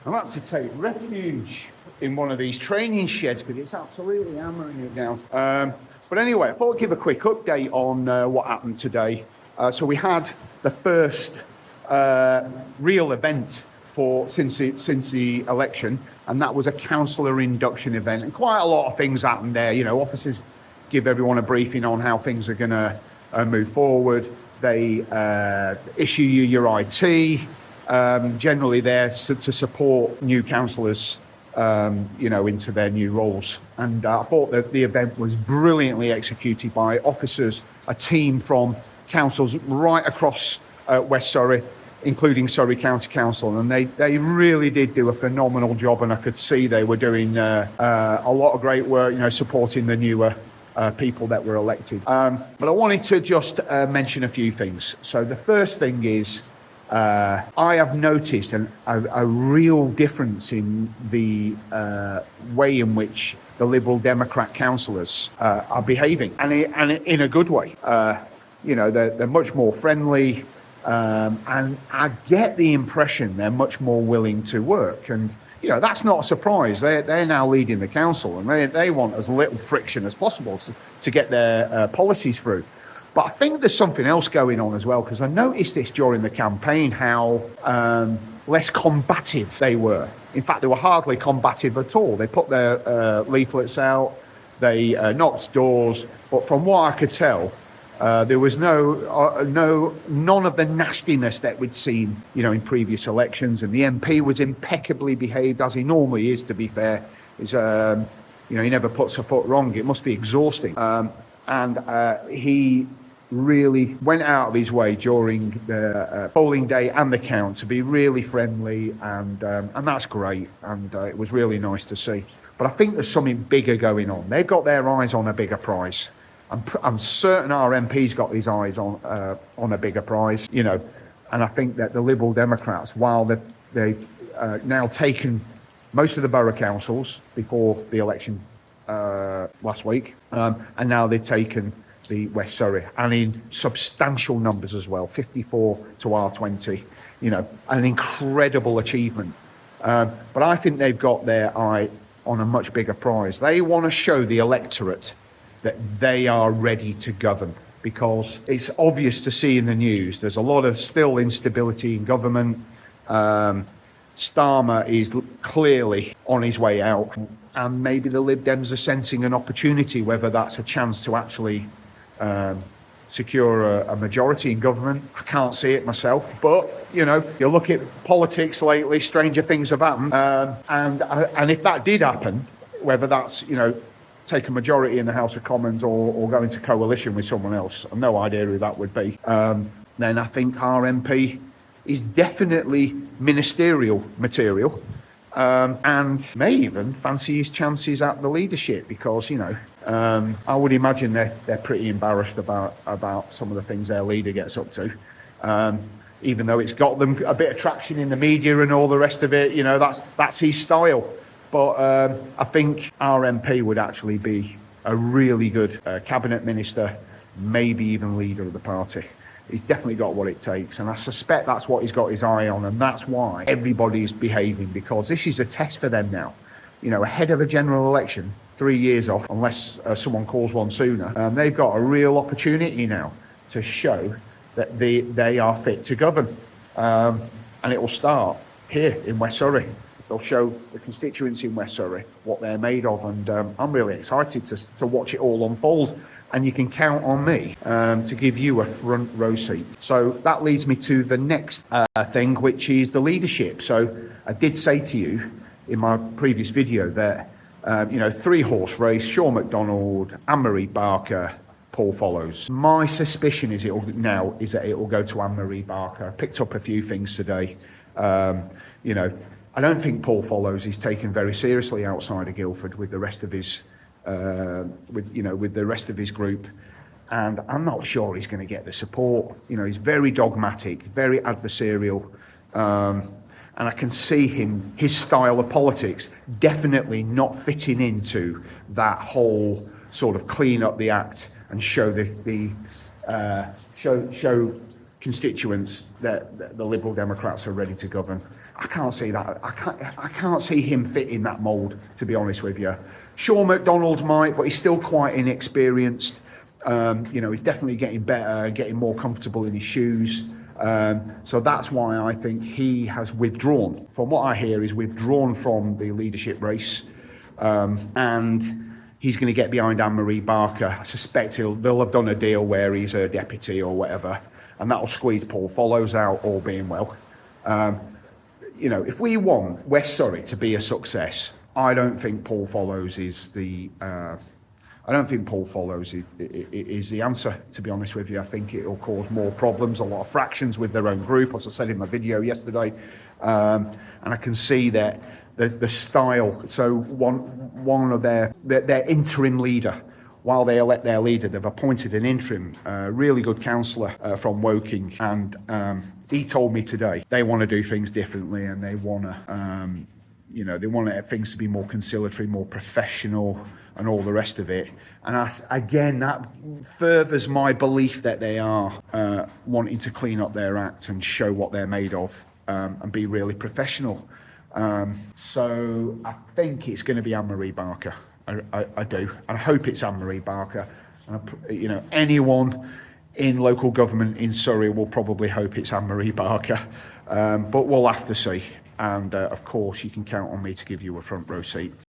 I've had to take refuge in one of these training sheds because it's absolutely hammering it down. But anyway, I thought I'd give a quick update on what happened today. So we had the first real event since the election, and that was a councillor induction event. And quite a lot of things happened there. You know, officers give everyone a briefing on how things are going to move forward. They issue you your IT. Generally there to support new councillors, into their new roles. And I thought that the event was brilliantly executed by officers, a team from councils right across West Surrey, including Surrey County Council. And they really did do a phenomenal job, and I could see they were doing a lot of great work, supporting the newer people that were elected. But I wanted to just mention a few things. So the first thing is, I have noticed a real difference in the way in which the Liberal Democrat councillors are behaving, and in a good way. They're much more friendly, and I get the impression they're much more willing to work. And that's not a surprise. They're now leading the council, and they want as little friction as possible to get their policies through. But I think there's something else going on as well, because I noticed this during the campaign, how less combative they were. In fact, they were hardly combative at all. They put their leaflets out, they knocked doors, but from what I could tell, there was none of the nastiness that we'd seen, in previous elections. And the MP was impeccably behaved, as he normally is, to be fair. He never puts a foot wrong. It must be exhausting. And he really went out of his way during the polling day and the count to be really friendly, and that's great, and it was really nice to see. But I think there's something bigger going on. They've got their eyes on a bigger prize. I'm certain our MP's got his eyes on a bigger prize, and I think that the Liberal Democrats, while they've now taken most of the borough councils before the election last week, and now they've taken the West Surrey, and in substantial numbers as well, 54 to R20, an incredible achievement. But I think they've got their eye on a much bigger prize. They want to show the electorate that they are ready to govern, because it's obvious to see in the news there's a lot of still instability in government. Starmer is clearly on his way out, and maybe the Lib Dems are sensing an opportunity, whether that's a chance to actually secure a majority in government. I can't see it myself, but you look at politics lately, stranger things have happened, and if that did happen, whether that's take a majority in the House of Commons or go into coalition with someone else, I've no idea who that would be, then I think our MP is definitely ministerial material, and may even fancy his chances at the leadership, because I would imagine they're pretty embarrassed about some of the things their leader gets up to, even though it's got them a bit of traction in the media and all the rest of it. That's his style. But I think our MP would actually be a really good cabinet minister, maybe even leader of the party. He's definitely got what it takes, and I suspect that's what he's got his eye on, and that's why everybody's behaving, because this is a test for them now. Ahead of a general election, 3 years off, unless someone calls one sooner, they've got a real opportunity now to show that they are fit to govern. And it will start here in West Surrey. They'll show the constituents in West Surrey what they're made of, and I'm really excited to watch it all unfold. And you can count on me to give you a front row seat. So that leads me to the next thing, which is the leadership. So I did say to you in my previous video that 3-horse race: Shaun McDonald, Anne-Marie Barker, Paul Follows. My suspicion is that it will go to Anne-Marie Barker. I picked up a few things today. I don't think Paul Follows is taken very seriously outside of Guildford with the rest of his with the rest of his group, and I'm not sure he's going to get the support. He's very dogmatic, very adversarial, and I can see his style of politics definitely not fitting into that whole sort of clean up the act and show show constituents that the Liberal Democrats are ready to govern. I can't see that. I can't see him fitting that mould, to be honest with you. Shaun McDonald might, but he's still quite inexperienced. He's definitely getting better, getting more comfortable in his shoes. So that's why I think he has withdrawn. From what I hear, he's withdrawn from the leadership race, and he's going to get behind Anne-Marie Barker. I suspect they'll have done a deal where he's her deputy or whatever, and that'll squeeze Paul Follows out, all being well. If we want West Surrey to be a success, I don't think Paul Follows is the answer, to be honest with you. I think it'll cause more problems, a lot of fractions with their own group, as I said in my video yesterday. And I can see that the style. So one of their interim leader, while they elect their leader, they've appointed an interim, really good councillor from Woking, and he told me today they want to do things differently, and they want things to be more conciliatory, more professional, and all the rest of it. And that furthers my belief that they are wanting to clean up their act and show what they're made of, and be really professional. So I think it's going to be Anne-Marie Barker. I do. I hope it's Anne-Marie Barker. Anyone in local government in Surrey will probably hope it's Anne-Marie Barker. But we'll have to see. And of course, you can count on me to give you a front row seat.